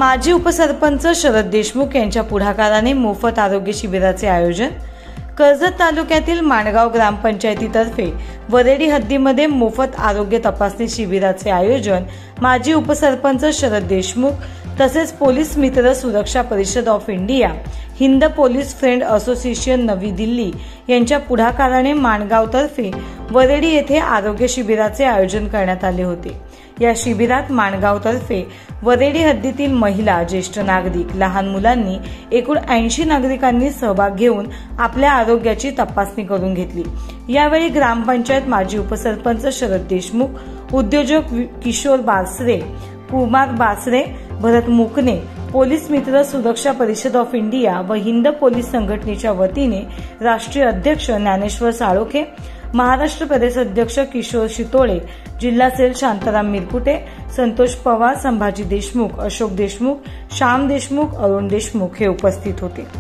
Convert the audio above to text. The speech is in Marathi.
माजी उपसरपंच शरद देशमुख यांच्या पुढाकाराने मोफत आरोग्य शिबिराचे आयोजन। कर्जत तालुक्यातील माणगाव ग्रामपंचायतीतर्फे वरेडी हद्दीमध्ये मोफत आरोग्य तपासणी शिबिराचे आयोजन माजी उपसरपंच शरद देशमुख तसेच पोलीस मित्र सुरक्षा परिषद of India, Hind police friend association नवी दिल्ली यांच्या पुढाकाराने माणगाव तर्फे वरेडी येथे आरोग्य शिबिराचे आयोजन करण्यात आले होते। या शिबिरात माणगाव तर्फे वरेडी हद्दीतील महिला, ज्येष्ठ नागरिक, लहान मुलांनी एकूण 80 नागरिकांनी सहभाग घेऊन आपल्या आरोग्याची तपासणी करून घेतली। यावेळी ग्रामपंचायत माजी उपसरपंच शरद देशमुख, उद्योजक किशोर बासरे, कुमार बासरे, भरत मुकणे, पोलीस मित्र सुरक्षा परिषद ऑफ इंडिया व हिंद पोलीस संघटनेच्या वतीने राष्ट्रीय अध्यक्ष ज्ञानेश्वर साळोखे, महाराष्ट्र प्रदेश अध्यक्ष किशोर शितोळे, जिल्हा सेल शांताराम मिरकुटे, संतोष पवार, संभाजी देशमुख, अशोक देशमुख, श्याम देशमुख, अरुण देशमुख हे उपस्थित होते।